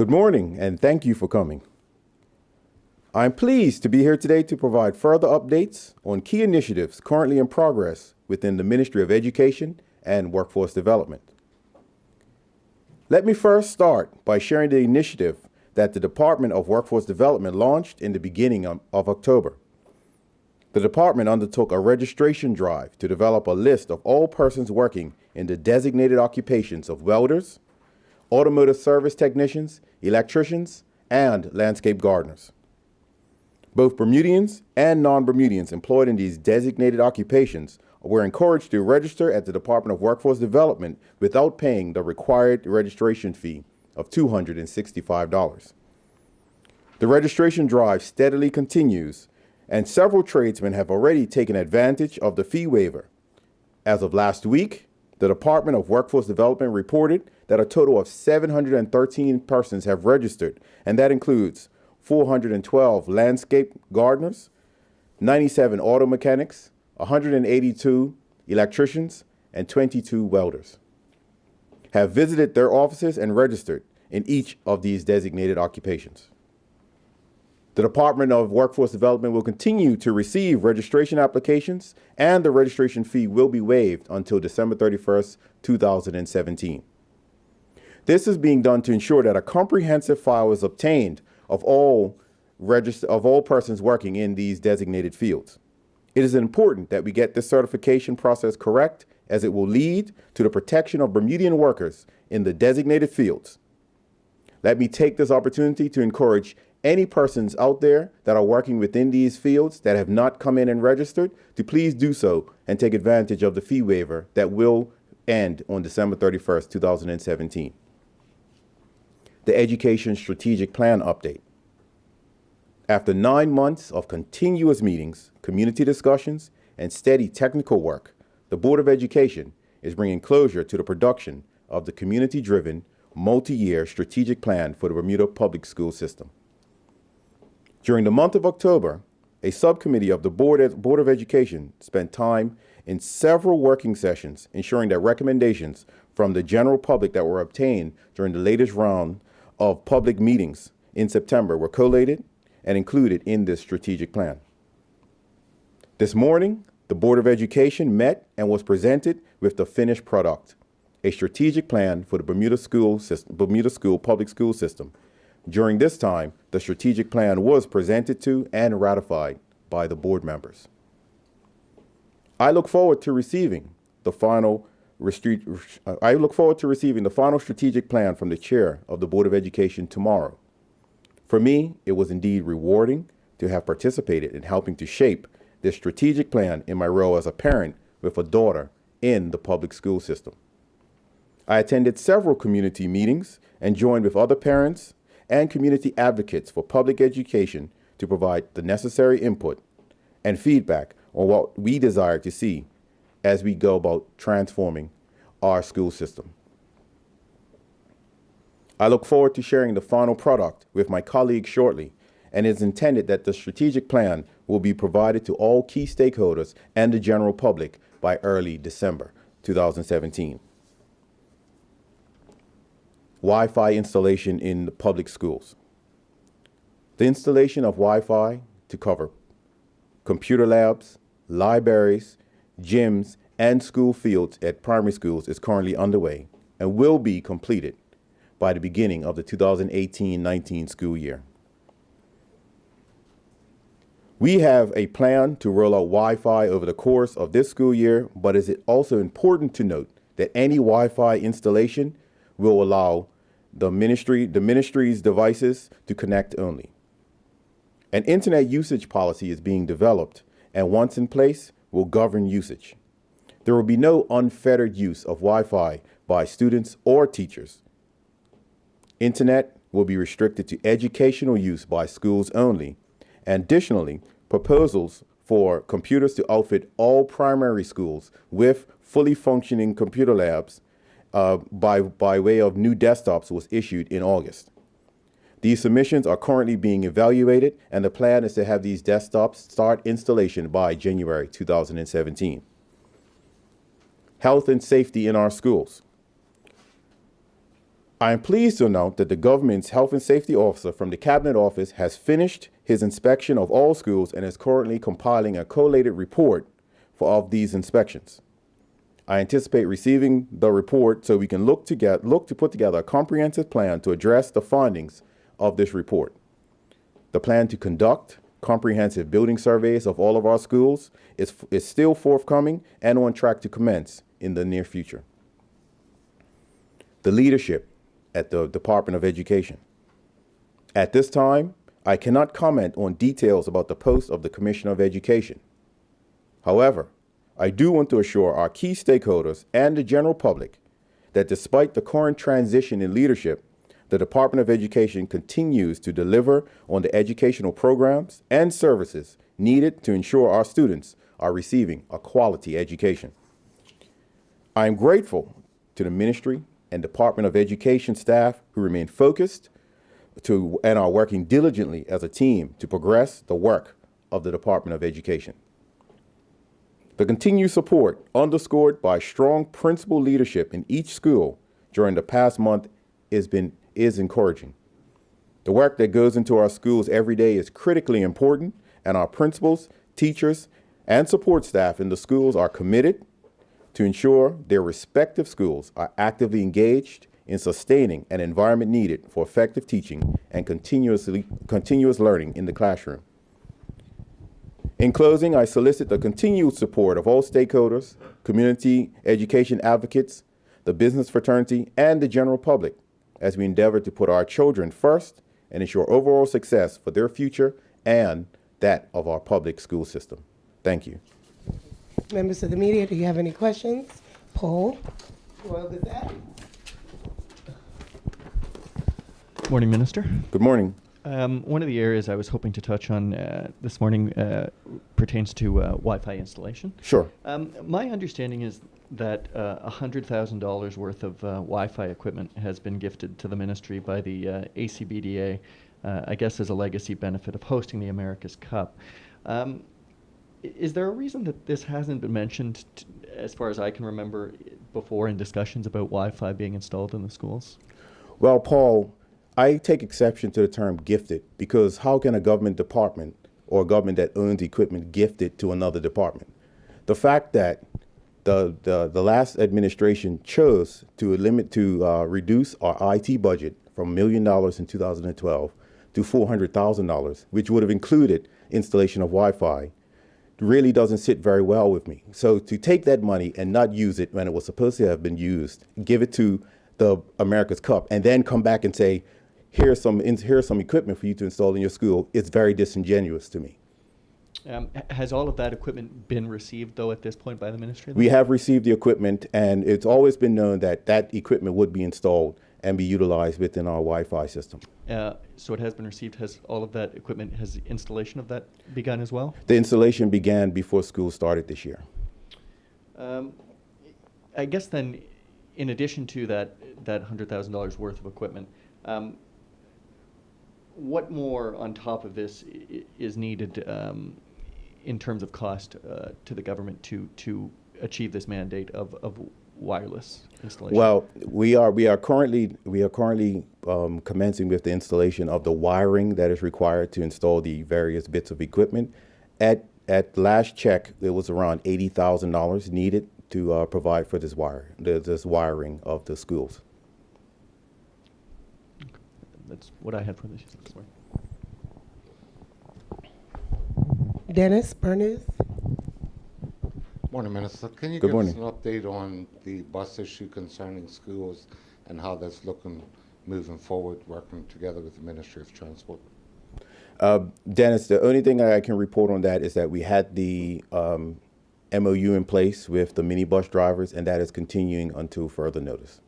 Good morning, and thank you for coming. I'm pleased to be here today to provide further updates on key initiatives currently in progress within the Ministry of Education and Workforce Development. Let me first start by sharing the initiative that the Department of Workforce Development launched in the beginning of October. The department undertook a registration drive to develop a list of all persons working in the designated occupations of welders, automotive service technicians, electricians, and landscape gardeners. Both Bermudians and non-Bermudians employed in these designated occupations were encouraged to register at the Department of Workforce Development without paying the required registration fee of $265. The registration drive steadily continues, and several tradesmen have already taken advantage of the fee waiver. As of last week, the Department of Workforce Development reported that a total of 713 persons have registered, and that includes 412 landscape gardeners, 97 auto mechanics, 182 electricians, and 22 welders have visited their offices and registered in each of these designated occupations. The Department of Workforce Development will continue to receive registration applications, and the registration fee will be waived until December 31st, 2017. This is being done to ensure that a comprehensive file is obtained of all persons working in these designated fields. It is important that we get this certification process correct, as it will lead to the protection of Bermudian workers in the designated fields. Let me take this opportunity to encourage any persons out there that are working within these fields that have not come in and registered to please do so and take advantage of the fee waiver that will end on December 31st, 2017. The Education Strategic Plan Update. After 9 months of continuous meetings, community discussions, and steady technical work, the Board of Education is bringing closure to the production of the community-driven, multi-year strategic plan for the Bermuda public school system. During the month of October, a subcommittee of the Board of Education spent time in several working sessions ensuring that recommendations from the general public that were obtained during the latest round of public meetings in September were collated and included in this strategic plan. This morning, the Board of Education met and was presented with the finished product, a strategic plan for the Bermuda public school system. During this time, the strategic plan was presented to and ratified by the board members. I look forward to receiving the final strategic plan from the chair of the Board of Education tomorrow. For me, it was indeed rewarding to have participated in helping to shape this strategic plan in my role as a parent with a daughter in the public school system. I attended several community meetings and joined with other parents and community advocates for public education to provide the necessary input and feedback on what we desire to see as we go about transforming our school system. I look forward to sharing the final product with my colleagues shortly, and it is intended that the strategic plan will be provided to all key stakeholders and the general public by early December 2017. Wi-Fi installation in the public schools. The installation of Wi-Fi to cover computer labs, libraries, gyms, and school fields at primary schools is currently underway and will be completed by the beginning of the 2018-19 school year. We have a plan to roll out Wi-Fi over the course of this school year, but it is also important to note that any Wi-Fi installation will allow the ministry's devices to connect only. An internet usage policy is being developed, and once in place, will govern usage. There will be no unfettered use of Wi-Fi by students or teachers. Internet will be restricted to educational use by schools only. And additionally, proposals for computers to outfit all primary schools with fully functioning computer labs by way of new desktops was issued in August. These submissions are currently being evaluated, and the plan is to have these desktops start installation by January 2017. Health and safety in our schools. I am pleased to note that the government's health and safety officer from the Cabinet Office has finished his inspection of all schools and is currently compiling a collated report of these inspections. I anticipate receiving the report so we can look to put together a comprehensive plan to address the findings of this report. The plan to conduct comprehensive building surveys of all of our schools is still forthcoming and on track to commence in the near future. The leadership at the Department of Education. At this time, I cannot comment on details about the post of the Commissioner of Education. However, I do want to assure our key stakeholders and the general public that despite the current transition in leadership, the Department of Education continues to deliver on the educational programs and services needed to ensure our students are receiving a quality education. I am grateful to the Ministry and Department of Education staff who remain focused and are working diligently as a team to progress the work of the Department of Education. The continued support underscored by strong principal leadership in each school during the past month is encouraging. The work that goes into our schools every day is critically important, and our principals, teachers, and support staff in the schools are committed to ensure their respective schools are actively engaged in sustaining an environment needed for effective teaching and continuous learning in the classroom. In closing, I solicit the continued support of all stakeholders, community education advocates, the business fraternity, and the general public as we endeavor to put our children first and ensure overall success for their future and that of our public school system. Thank you. Members of the media, do you have any questions? Paul, Royal Gazette. Morning, Minister. Good morning. One of the areas I was hoping to touch on this morning pertains to Wi-Fi installation. Sure. My understanding is that $100,000 worth of Wi-Fi equipment has been gifted to the ministry by the ACBDA, I guess as a legacy benefit of hosting the America's Cup. Is there a reason that this hasn't been mentioned, as far as I can remember, before in discussions about Wi-Fi being installed in the schools? Well, Paul, I take exception to the term gifted because how can a government department or a government that owns equipment gift it to another department? The fact that the last administration chose to reduce our IT budget from $1 million in 2012 to $400,000, which would have included installation of Wi-Fi, really doesn't sit very well with me. So to take that money and not use it when it was supposed to have been used, give it to the America's Cup, and then come back and say, here's some equipment for you to install in your school, it's very disingenuous to me. Has all of that equipment been received, though, at this point by the ministry? We have received the equipment, and it's always been known that that equipment would be installed and be utilized within our Wi-Fi system. So it has been received. Has all of that equipment, has the installation of that begun as well? The installation began before school started this year. I guess then, in addition to that $100,000 worth of equipment, what more on top of this is needed in terms of cost to the government to achieve this mandate of wireless installation? Well, we are currently commencing with the installation of the wiring that is required to install the various bits of equipment. At last check, it was around $80,000 needed to provide for this wiring of the schools. That's what I had for this morning. Dennis Bernice. Morning, Minister. Can you Good give morning. us an update on the bus issue concerning schools and how that's looking moving forward, working together with the Ministry of Transport? Dennis, the only thing I can report on that is that we had the MOU in place with the minibus drivers, and that is continuing until further notice.